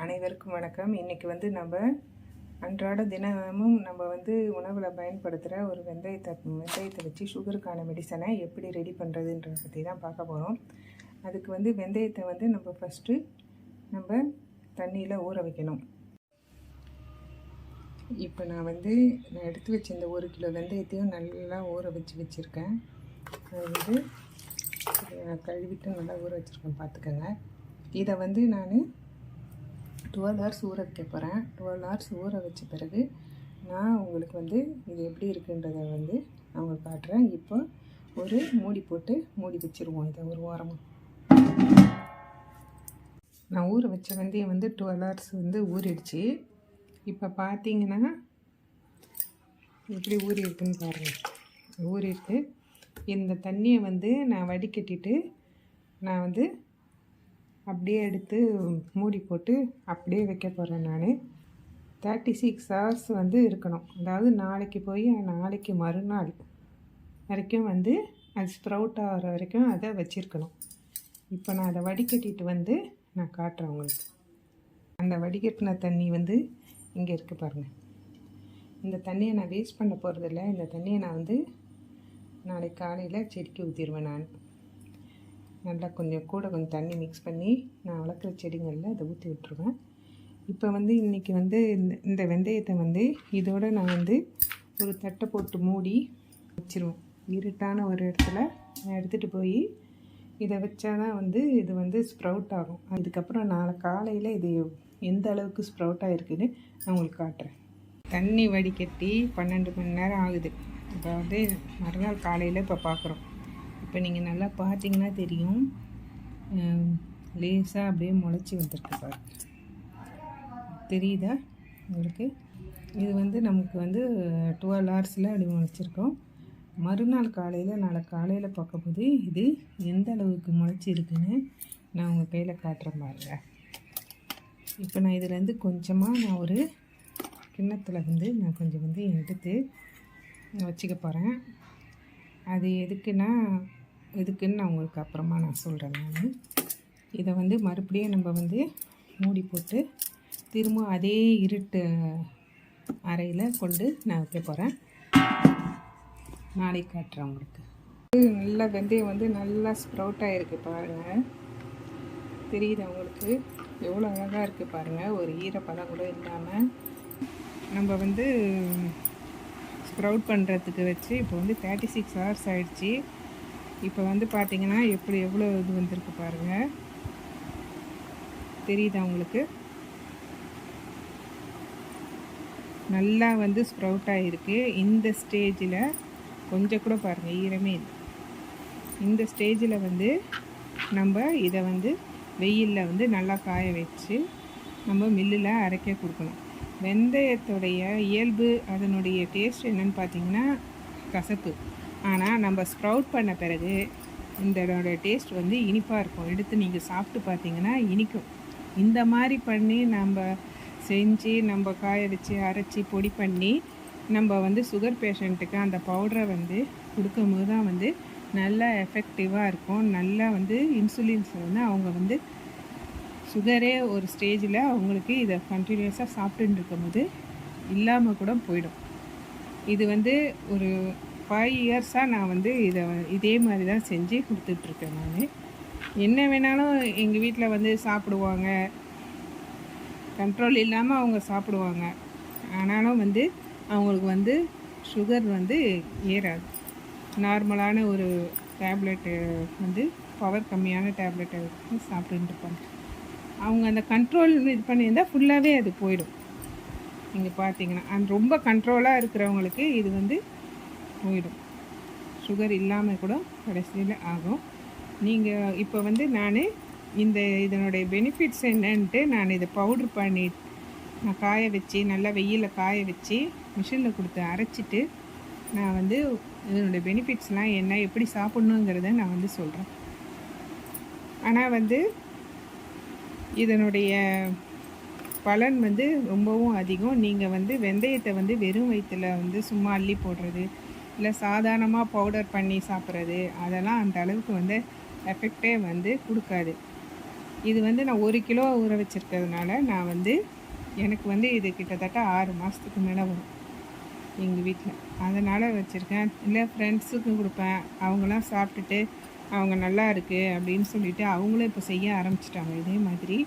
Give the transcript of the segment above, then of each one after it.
அனைவருக்கும் வணக்கம். இன்றைக்கி வந்து நம்ம அன்றாட தினமும் நம்ம வந்து உணவில் பயன்படுத்துகிற ஒரு வெந்தயத்தை வச்சு சுகருக்கான மெடிசனை எப்படி ரெடி பண்ணுறதுன்றதை பற்றி தான் பார்க்க போகிறோம். அதுக்கு வந்து வெந்தயத்தை வந்து நம்ம ஃபஸ்ட்டு தண்ணியில் ஊற வைக்கணும். இப்போ நான் எடுத்து வச்ச இந்த 1 கிலோ வெந்தயத்தையும் நல்லா ஊற வச்சுருக்கேன். அது வந்து கழுவிட்டு நல்லா ஊற வச்சுருக்கேன், பார்த்துக்கோங்க. இதை வந்து நான் 12 hours ஊற வைக்க போகிறேன். 12 hours ஊற வச்ச பிறகு நான் உங்களுக்கு வந்து இது எப்படி இருக்குன்றதை நான் உங்களுக்கு காட்டுறேன். இப்போ ஒரு மூடி போட்டு மூடி வச்சுருவோம். இதை ஒரு வாரமாக நான் ஊற வச்ச வெந்தயம் 12 hours ஊறிடுச்சு. இப்போ பார்த்தீங்கன்னா எப்படி ஊறி இருக்குன்னு பாருங்கள். ஊறிருக்கு. இந்த தண்ணியை நான் வடிகட்டிட்டு நான் அப்படியே எடுத்து மூடி போட்டு அப்படியே வைக்க போகிறேன். நான் 36 hours இருக்கணும். அதாவது நாளைக்கு போய் நாளைக்கு மறுநாள் வரைக்கும் அது ஸ்ப்ரவுட் ஆகிற வரைக்கும் அதை வச்சுருக்கணும். இப்போ நான் அதை வடிகட்டிட்டு நான் காட்டுறேன் உங்களுக்கு. அந்த வடிகட்டின தண்ணி இங்கே இருக்குது பாருங்கள். இந்த தண்ணியை நான் வேஸ்ட் பண்ண போகிறதில்ல. இந்த தண்ணியை நான் நாளைக்கு காலையில் செடிக்கு ஊற்றிடுவேன். நான் நல்லா கொஞ்சம் தண்ணி மிக்ஸ் பண்ணி நான் வளர்க்குற செடிங்களில் அதை ஊற்றி விட்டுருவேன். இப்போ இன்றைக்கி இந்த வெந்தயத்தை இதோடு நான் ஒரு தட்டை போட்டு மூடி வச்சுருவேன். இருட்டான ஒரு இடத்துல நான் எடுத்துகிட்டு போய் இதை வச்சா தான் இது ஸ்ப்ரவுட் ஆகும். அதுக்கப்புறம் நாளை காலையில் இது எந்த அளவுக்கு ஸ்ப்ரவுட் ஆகிருக்குன்னு நான் உங்களுக்கு காட்டுறேன். தண்ணி வடிகட்டி 12 மணி நேரம் ஆகுது. அதாவது மறுநாள் காலையில் இப்போ பார்க்குறோம். இப்போ நீங்கள் நல்லா பார்த்தீங்கன்னா தெரியும், லேசாக அப்படியே முளைச்சி வந்திருக்கு பாரு. தெரியுதா உங்களுக்கு? இது நமக்கு 12 hours அப்படி முளைச்சிருக்கோம். மறுநாள் நாளை காலையில் பார்க்கும்போது இது எந்த அளவுக்கு முளைச்சி இருக்குன்னு நான் உங்கள் கையில் காட்டுறேன் பாருங்க. இப்போ நான் இதிலேருந்து கொஞ்சமாக நான் ஒரு கிண்ணத்தில் நான் கொஞ்சம் எடுத்து வச்சுக்க போகிறேன். அது எதுக்குன்னு நான் உங்களுக்கு அப்புறமா நான் சொல்கிறேன். நான் இதை மறுபடியும் நம்ம மூடி போட்டு திரும்ப அதே இருட்டு அறையில் கொண்டு நான் வைக்க போகிறேன். நாளைக்கு காட்டுறேன் உங்களுக்கு. நல்லா வெந்தயம் நல்லா ஸ்ப்ரவுட் ஆகிருக்கு பாருங்கள். தெரியுது உங்களுக்கு எவ்வளோ அழகாக இருக்குது பாருங்கள். ஒரு ஈரப்பதம் கூட இல்லாமல் நம்ம ஸ்ப்ரவுட் பண்ணுறதுக்கு வச்சு இப்போ 36 hours ஆகிடுச்சி. இப்போ பார்த்தீங்கன்னா எவ்வளோ இது வந்திருக்கு பாருங்கள். தெரியுதா உங்களுக்கு? நல்லா ஸ்ப்ரவுட் ஆகிருக்கு. இந்த ஸ்டேஜில் கொஞ்சம் கூட பாருங்கள் ஈரமே இல்லை. இந்த ஸ்டேஜில் நம்ம இதை வெயிலில் நல்லா காய வச்சு நம்ம மில்லில் அரைக்க கொடுக்கணும். வெந்தயத்துடைய இயல்பு, அதனுடைய டேஸ்ட் என்னென்னு பார்த்தீங்கன்னா கசப்பு. ஆனால் நம்ம ஸ்ப்ரவுட் பண்ண பிறகு இதனோட டேஸ்ட் இனிப்பாக இருக்கும். எடுத்து நீங்கள் சாப்பிட்டு பார்த்தீங்கன்னா இனிக்கும். இந்த மாதிரி பண்ணி நம்ம செஞ்சு நம்ம காய வச்சு அரைச்சி பொடி பண்ணி நம்ம சுகர் பேஷண்ட்டுக்கு அந்த பவுடரை கொடுக்கும்போது தான் நல்லா எஃபெக்டிவாக இருக்கும். நல்லா இன்சுலின்ஸ் அவங்க சுகரே ஒரு ஸ்டேஜில் அவங்களுக்கு இதை கண்டினியூஸாக சாப்பிட்டுன்னு இருக்கும்போது இல்லாமல் கூட போயிடும். இது ஒரு 5 years-ஆக நான் இதே மாதிரி தான் செஞ்சு கொடுத்துட்ருக்கேன். நான் என்ன வேணாலும் எங்கள் வீட்டில் சாப்பிடுவாங்க. கண்ட்ரோல் இல்லாமல் அவங்க சாப்பிடுவாங்க. ஆனாலும் அவங்களுக்கு சுகர் ஏறாது. நார்மலான ஒரு டேப்லெட்டு பவர் கம்மியான டேப்லெட்டை சாப்பிட்டுட்டு இருப்பாங்க. அவங்க அந்த கண்ட்ரோல் இது பண்ணியிருந்தால் ஃபுல்லாகவே அது போயிடும். நீங்கள் பார்த்தீங்கன்னா ரொம்ப கண்ட்ரோலாக இருக்கிறவங்களுக்கு இது போயிடும். சுகர் இல்லாமல் கூட கடைசியில் ஆகும். நீங்கள் இப்போ நான் இதனுடைய பெனிஃபிட்ஸ் என்னன்ட்டு நான் இதை பவுட்ரு பண்ணி நான் காய வச்சு நல்லா வெயிலில் காய வச்சு மிஷினில் கொடுத்து அரைச்சிட்டு நான் இதனுடைய பெனிஃபிட்ஸ்லாம் என்ன, எப்படி சாப்பிட்ணுங்கிறத நான் சொல்கிறேன். ஆனால் இதனுடைய பலன் ரொம்பவும் அதிகம். நீங்கள் வெந்தயத்தை வெறும் வயிற்றில் சும்மா அள்ளி போடுறது, இல்லை சாதாரணமாக பவுடர் பண்ணி சாப்பிட்றது, அதெல்லாம் அந்த அளவுக்கு எஃபெக்டே கொடுக்காது. இது வந்து நான் 1 கிலோ ஊற வச்சுருக்கிறதுனால நான் வந்து எனக்கு வந்து இது கிட்டத்தட்ட 6 மாதத்துக்கு மேலே வரும் எங்கள் வீட்டில். அதனால் வச்சுருக்கேன். இல்லை ஃப்ரெண்ட்ஸுக்கும் கொடுப்பேன். அவங்களாம் சாப்பிட்டுட்டு அவங்க நல்லா இருக்குது அப்படின்னு சொல்லிவிட்டு அவங்களும் இப்போ செய்ய ஆரம்பிச்சிட்டாங்க இதே மாதிரி.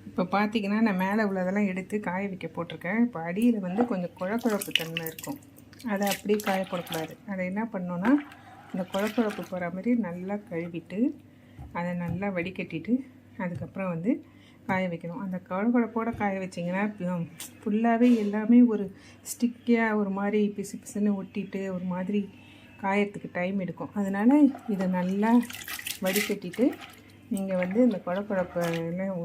இப்போ பார்த்திங்கன்னா நான் மேலே உள்ளதெல்லாம் எடுத்து காய வைக்க போட்டிருக்கேன். இப்போ அடியில் வந்து கொஞ்சம் குழக்குழப்பு தன்மை இருக்கும். அதை அப்படியே காய போடக்கூடாது. அதை என்ன பண்ணோன்னா இந்த குழக்குழப்பு போகிற மாதிரி நல்லா கழுவிட்டு அதை நல்லா வடிகட்டிட்டு அதுக்கப்புறம் வந்து காய வைக்கணும். அந்த குழக்குழப்போடு காய வச்சிங்கன்னா ஃபுல்லாகவே எல்லாமே ஒரு ஸ்டிக்கியாக ஒரு மாதிரி பிசு பிசுன்னு ஒட்டிட்டு ஒரு மாதிரி காயறதுக்கு டைம் எடுக்கும். அதனால் இதை நல்லா வடிகட்டிட்டு நீங்கள் வந்து இந்த குழக்குழப்பெல்லாம்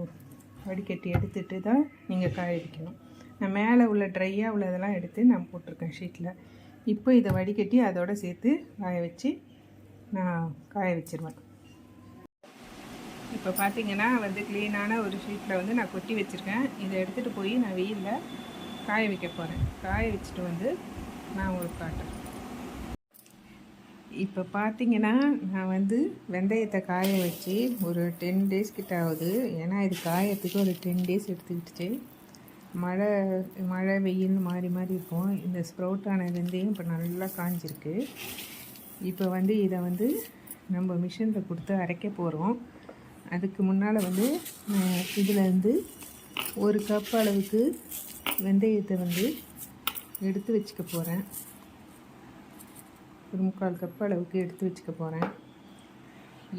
வடிகட்டி எடுத்துகிட்டு தான் நீங்கள் காய வைக்கணும். நான் மேலே உள்ள ட்ரையாக உள்ளதெல்லாம் எடுத்து நான் போட்டிருக்கேன் ஷீட்டில். இப்போ இதை வடிகட்டி அதோடு சேர்த்து காய வச்சு நான் காய வச்சிருவேன். இப்போ பார்த்திங்கன்னா வந்து க்ளீனான ஒரு ஷீட்டில் வந்து நான் கொட்டி வச்சுருக்கேன். இதை எடுத்துகிட்டு போய் நான் வெயிலில் காய வைக்க போகிறேன். காய வச்சுட்டு வந்து நான் உங்களுக்கு காட்டுறேன். இப்போ பார்த்திங்கன்னா நான் வந்து வெந்தயத்தை காய வச்சு ஒரு 10 டேஸ் கிட்ட ஆகுது. ஏன்னா இது காயத்துக்கு ஒரு 10 டேஸ் எடுத்துக்கிட்டுச்சு. மழை வெயில் மாறி மாறி இருக்கும். இந்த ஸ்ப்ரவுட்டான வெந்தயம் இப்போ நல்லா காஞ்சிருக்கு. இப்போ வந்து இதை வந்து நம்ம மிஷினில் கொடுத்து அரைக்க போகிறோம். அதுக்கு முன்னால் வந்து இதில் வந்து 1 கப் அளவுக்கு வெந்தயத்தை வந்து எடுத்து வச்சுக்க போகிறேன். ஒரு 3/4 கப் அளவுக்கு எடுத்து வச்சுக்க போகிறேன்.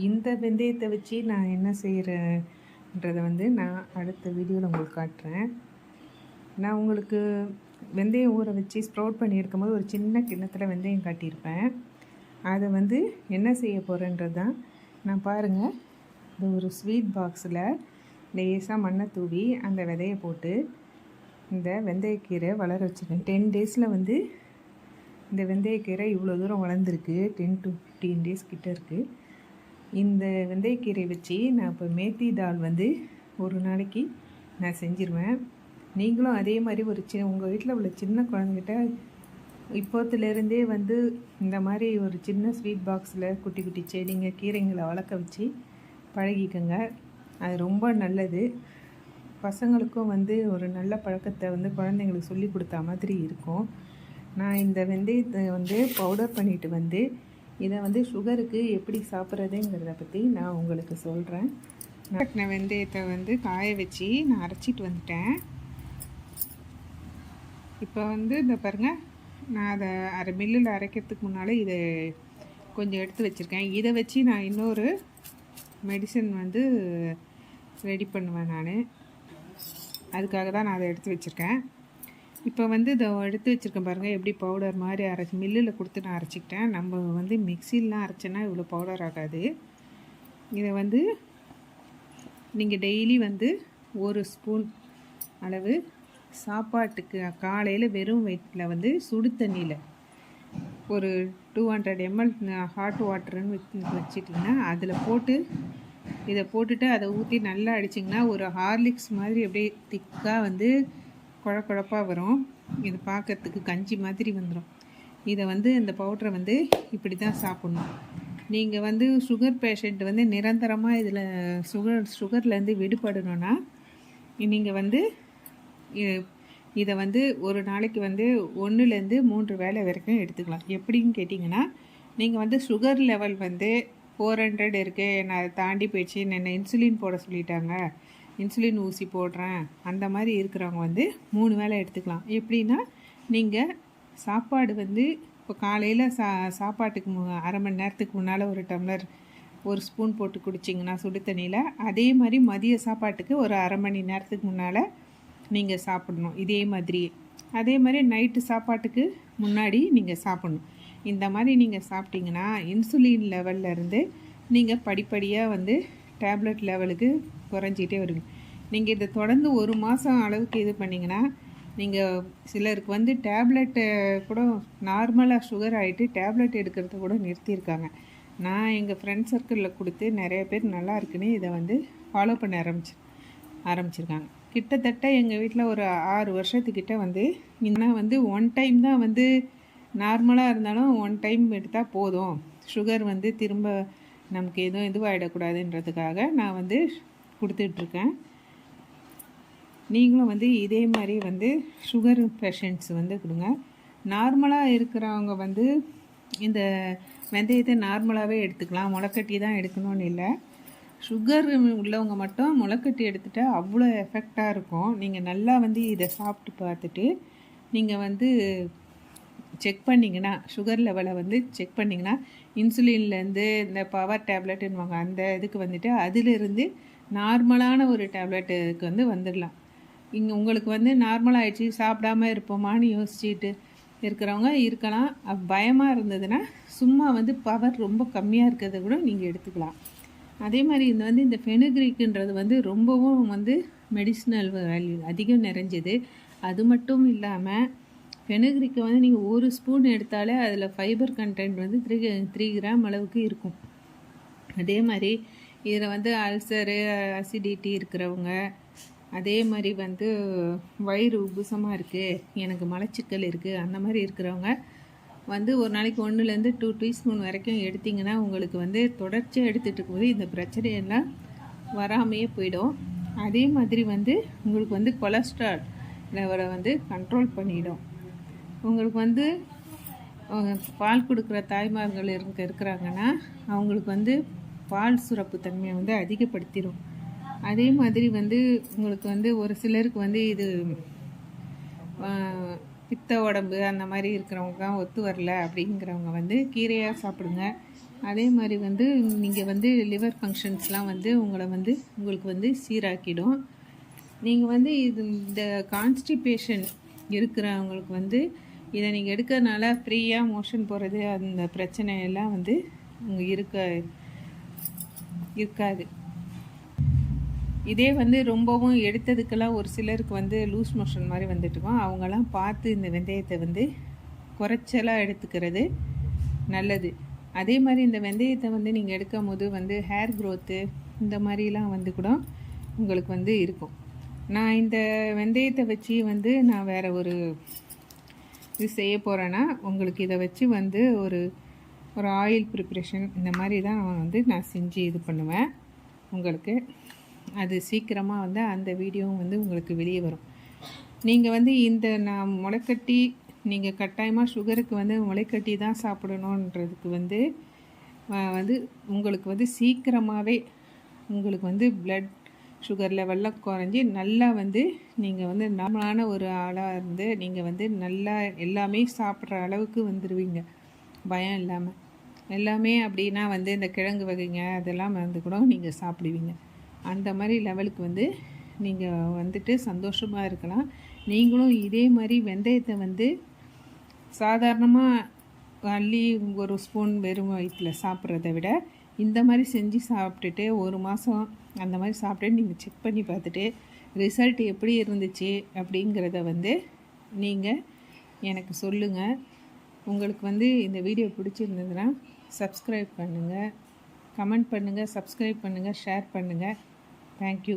இந்த வெந்தயத்தை வச்சு நான் என்ன செய்கிறேன்றதை வந்து நான் அடுத்த வீடியோவில் உங்களுக்கு காட்டுறேன். நான் உங்களுக்கு வெந்தயம் ஊற வச்சு ஸ்ப்ரவுட் பண்ணி எடுக்கும்போது ஒரு சின்ன கிண்ணத்தில் வெந்தயம் காட்டியிருப்பேன். அதை வந்து என்ன செய்ய போகிறேன்றது தான் நான் பாருங்கள். இந்த ஒரு ஸ்வீட் பாக்ஸில் லேசாக மண்ணை தூவி அந்த விதையை போட்டு இந்த வெந்தயக்கீரை வளர வச்சுருக்கேன். 10 டேஸில் வந்து இந்த வெந்தயக்கீரை இவ்வளோ தூரம் வளர்ந்துருக்கு. 10 to 15 டேஸ் கிட்டே இருக்குது. இந்த வெந்தயக்கீரை வச்சு நான் இப்போ மேத்தி தால் வந்து ஒரு நாளைக்கு நான் செஞ்சிருவேன். நீங்களும் அதே மாதிரி ஒரு உங்கள் வீட்டில் உள்ள சின்ன குழந்தைகிட்ட இப்போத்துலேருந்தே வந்து இந்த மாதிரி ஒரு சின்ன ஸ்வீட் பாக்ஸில் குட்டி குட்டி செடிங்க கீரைங்களை வளர்க்க வச்சு பழகிக்கங்க. அது ரொம்ப நல்லது. பசங்களுக்கும் வந்து ஒரு நல்ல பழக்கத்தை வந்து குழந்தைங்களுக்கு சொல்லி கொடுத்தா மாதிரி இருக்கும். நான் இந்த வெந்தயத்தை வந்து பவுடர் பண்ணிவிட்டு வந்து இதை வந்து சுகருக்கு எப்படி சாப்பிட்றதுங்கிறத பற்றி நான் உங்களுக்கு சொல்கிறேன். நான் வெந்தயத்தை வந்து காய வச்சு நான் அரைச்சிட்டு வந்துட்டேன். இப்போ வந்து இந்த பாருங்கள், நான் அதை மில்லில் அரைக்கிறதுக்கு முன்னால் இதை கொஞ்சம் எடுத்து வச்சுருக்கேன். இதை வச்சு நான் இன்னொரு மெடிசன் வந்து ரெடி பண்ணுவேன். நான் அதுக்காக தான் நான் அதை எடுத்து வச்சுருக்கேன். இப்போ வந்து இதை எடுத்து வச்சுருக்கேன் பாருங்கள், எப்படி பவுடர் மாதிரி அரைச்சி மில்லில் கொடுத்து நான் அரைச்சிக்கிட்டேன். நம்ம வந்து மிக்சிலாம் அரைச்சோன்னா இவ்வளோ பவுடர் ஆகாது. இதை வந்து நீங்கள் டெய்லி வந்து 1 ஸ்பூன் அளவு சாப்பாட்டுக்கு காலையில் வெறும் வயிற்றில் வந்து சுடு தண்ணியில் ஒரு 200 ml ஹாட் வாட்டருன்னு வச்சிட்டிங்கன்னா அதில் போட்டு இதை போட்டுட்டு அதை ஊற்றி நல்லா அடிச்சிங்கன்னா ஒரு ஹார்லிக்ஸ் மாதிரி அப்படியே திக்காக வந்து குழப்பாக வரும். இது பார்க்கறதுக்கு கஞ்சி மாதிரி வந்துடும். இதை வந்து இந்த பவுடரை வந்து இப்படி தான் சாப்பிட்ணும். நீங்கள் வந்து சுகர் பேஷண்ட் வந்து நிரந்தரமாக இதில் சுகர்லேருந்து விடுபடணுன்னா நீங்கள் வந்து இதை வந்து ஒரு நாளைக்கு வந்து 1லேருந்து 3 வேளை வரைக்கும் எடுத்துக்கலாம். எப்படின்னு கேட்டிங்கன்னா, நீங்கள் வந்து சுகர் லெவல் வந்து 400 இருக்குது, நான் அதை தாண்டி போயிடுச்சு, என்னை இன்சுலின் போட சொல்லிட்டாங்க, இன்சுலின் ஊசி போடுறேன், அந்த மாதிரி இருக்கிறவங்க வந்து 3 வேளை எடுத்துக்கலாம். எப்படின்னா, நீங்கள் சாப்பாடு வந்து இப்போ காலையில் சாப்பாட்டுக்கு அரை மணி நேரத்துக்கு முன்னால் ஒரு டம்ளர் 1 ஸ்பூன் போட்டு குடிச்சிங்கன்னா சுடு தண்ணியில், அதே மாதிரி மதிய சாப்பாட்டுக்கு ஒரு அரை மணி நேரத்துக்கு முன்னால் நீங்கள் சாப்பிடணும். இதே மாதிரி அதே மாதிரி நைட்டு சாப்பாட்டுக்கு முன்னாடி நீங்கள் சாப்பிட்ணும். இந்த மாதிரி நீங்கள் சாப்பிட்டிங்கன்னா இன்சுலின் லெவல்லேருந்து நீங்கள் படிப்படியாக வந்து டேப்லெட் லெவலுக்கு குறைஞ்சிக்கிட்டே வருவீங்க. நீங்கள் இதை தொடர்ந்து 1 மாதம் அளவுக்கு இது பண்ணிங்கன்னா நீங்கள் சிலருக்கு வந்து டேப்லெட்டு கூட நார்மலாக சுகர் ஆகிட்டு டேப்லெட் எடுக்கிறத கூட நிறுத்தியிருக்காங்க. நான் எங்கள் ஃப்ரெண்ட் சர்க்கிளில் கொடுத்து நிறைய பேர் நல்லா இருக்குன்னு இதை வந்து ஃபாலோ பண்ண ஆரம்பிச்சிருக்காங்க. கிட்டத்தட்ட எங்கள் வீட்டில் ஒரு 6 வருஷத்துக்கிட்ட வந்து இன்னும் வந்து 1 டைம் தான் வந்து நார்மலாக இருந்தாலும் 1 டைம் எடுத்தால் போதும், சுகர் வந்து திரும்ப நமக்கு எதுவும் இதுவாகிடக்கூடாதுன்றதுக்காக நான் வந்து கொடுத்துட்ருக்கேன். நீங்களும் வந்து இதே மாதிரி வந்து சுகர் பேஷண்ட்ஸ் வந்து கொடுங்க. நார்மலாக இருக்கிறவங்க வந்து இந்த வெந்தயத்தை நார்மலாகவே எடுத்துக்கலாம், முளைக்கட்டி தான் எடுக்கணும்னு இல்லை. சுகர் உள்ளவங்க மட்டும் முளைக்கட்டி எடுத்துகிட்டா அவ்வளோ எஃபெக்டாக இருக்கும். நீங்கள் நல்லா வந்து இதை சாப்பிட்டு பார்த்துட்டு நீங்கள் வந்து செக் பண்ணிங்கன்னா, சுகர் லெவலை வந்து செக் பண்ணிங்கன்னா, இன்சுலின்லேருந்து இந்த பவர் டேப்லெட்டுன்னுவாங்க அந்த இதுக்கு வந்துட்டு அதிலிருந்து நார்மலான ஒரு டேப்லெட்டுக்கு வந்து வந்துடலாம். இங்கே உங்களுக்கு வந்து நார்மல் ஆகிடுச்சி சாப்பிடாமல் இருப்போமான்னு யோசிச்சுட்டு இருக்கிறவங்க இருக்கலாம். பயமாக இருந்ததுன்னா சும்மா வந்து பவர் ரொம்ப கம்மியாக இருக்கிறத கூட நீங்கள் எடுத்துக்கலாம். அதே மாதிரி இந்த ஃபெனுக்ரீக்குன்றது வந்து ரொம்பவும் வந்து மெடிசினல் வேல்யூ அதிகம் நிறைஞ்சது. அது மட்டும் இல்லாமல் ஃபெனுக்ரீக்கை வந்து நீங்கள் ஒரு ஸ்பூன் எடுத்தாலே அதில் ஃபைபர் கண்டென்ட் வந்து 3 கிராம் அளவுக்கு இருக்கும். அதே மாதிரி இதில் வந்து அல்சரு, அசிடிட்டி இருக்கிறவங்க, அதே மாதிரி வந்து வயிறு உப்புசமாக இருக்குது, எனக்கு மலச்சிக்கல் இருக்குது, அந்த மாதிரி இருக்கிறவங்க வந்து ஒரு நாளைக்கு 1 to 2 டீஸ்பூன் வரைக்கும் எடுத்திங்கன்னா உங்களுக்கு வந்து தொடர்ச்சியாக எடுத்துகிட்டு இருக்கும்போது இந்த பிரச்சனையெல்லாம் வராமையே போயிடும். அதே மாதிரி வந்து உங்களுக்கு வந்து கொலஸ்ட்ரால் லெவலை வந்து கண்ட்ரோல் பண்ணிடும். உங்களுக்கு வந்து பால் கொடுக்குற தாய்மார்கள் இருக்கிறாங்கன்னா அவங்களுக்கு வந்து பால் சுரப்பு தன்மையை வந்து அதிகப்படுத்திடும். அதே மாதிரி வந்து உங்களுக்கு வந்து ஒரு சிலருக்கு வந்து இது பித்த உடம்பு அந்த மாதிரி இருக்கிறவங்க ஒத்து வரல அப்படிங்கிறவங்க வந்து கீரையாக சாப்பிடுங்க. அதே மாதிரி வந்து நீங்கள் வந்து லிவர் ஃபங்க்ஷன்ஸ்லாம் வந்து உங்களுக்கு வந்து சீராக்கிடும். நீங்கள் வந்து இந்த கான்ஸ்டிபேஷன் இருக்கிறவங்களுக்கு வந்து இதை நீங்கள் எடுக்கிறதுனால ஃப்ரீயாக மோஷன் போகிறது அந்த பிரச்சனையெல்லாம் வந்து இருக்காது. இதே வந்து ரொம்பவும் எடுத்ததுக்கெல்லாம் ஒரு சிலருக்கு வந்து லூஸ் மோஷன் மாதிரி வந்துட்டுருக்கோம். அவங்கெல்லாம் பார்த்து இந்த வெந்தயத்தை வந்து குறைச்சலாக எடுத்துக்கிறது நல்லது. அதே மாதிரி இந்த வெந்தயத்தை வந்து நீங்கள் எடுக்கும் போது வந்து ஹேர் க்ரோத்து இந்த மாதிரிலாம் வந்து கூட உங்களுக்கு வந்து இருக்கும். நான் இந்த வெந்தயத்தை வச்சு வந்து நான் வேறு ஒரு இது செய்ய போகிறேன்னா உங்களுக்கு இதை வச்சு வந்து ஒரு ஆயில் ப்ரிப்ரேஷன் இந்த மாதிரி தான் நான் செஞ்சு இது பண்ணுவேன். உங்களுக்கு அது சீக்கிரமாக வந்து அந்த வீடியோவும் வந்து உங்களுக்கு வெளியே வரும். நீங்கள் வந்து நான் முளைக்கட்டி நீங்கள் கட்டாயமாக சுகருக்கு வந்து முளைக்கட்டி தான் சாப்பிடணுன்றதுக்கு வந்து உங்களுக்கு வந்து சீக்கிரமாகவே உங்களுக்கு வந்து பிளட் சுகர் லெவல்லாம் குறைஞ்சி நல்லா வந்து நீங்கள் வந்து நார்மலான ஒரு ஆளாக இருந்து நீங்கள் வந்து நல்லா எல்லாமே சாப்பிட்ற அளவுக்கு வந்துடுவீங்க பயம் இல்லாமல். எல்லாமே அப்படின்னா வந்து இந்த கிழங்கு வகைங்க அதெல்லாம் வந்து கூட நீங்கள் சாப்பிடுவீங்க. அந்த மாதிரி லெவலுக்கு வந்து நீங்கள் வந்துட்டு சந்தோஷமாக இருக்கலாம். நீங்களும் இதே மாதிரி வெந்தயத்தை வந்து சாதாரணமாக அள்ளி ஒரு ஸ்பூன் வெறும் வயிற்றில் சாப்பிட்றத விட இந்த மாதிரி செஞ்சு சாப்பிட்டுட்டு 1 மாதம் அந்த மாதிரி சாப்பிட்டு நீங்கள் செக் பண்ணி பார்த்துட்டு ரிசல்ட் எப்படி இருந்துச்சு அப்படிங்கிறத வந்து நீங்கள் எனக்கு சொல்லுங்கள். உங்களுக்கு வந்து இந்த வீடியோ பிடிச்சிருந்ததுன்னா சப்ஸ்கிரைப் பண்ணுங்கள், கமெண்ட் பண்ணுங்கள், சப்ஸ்கிரைப் பண்ணுங்கள், ஷேர் பண்ணுங்கள். தேங்க்யூ.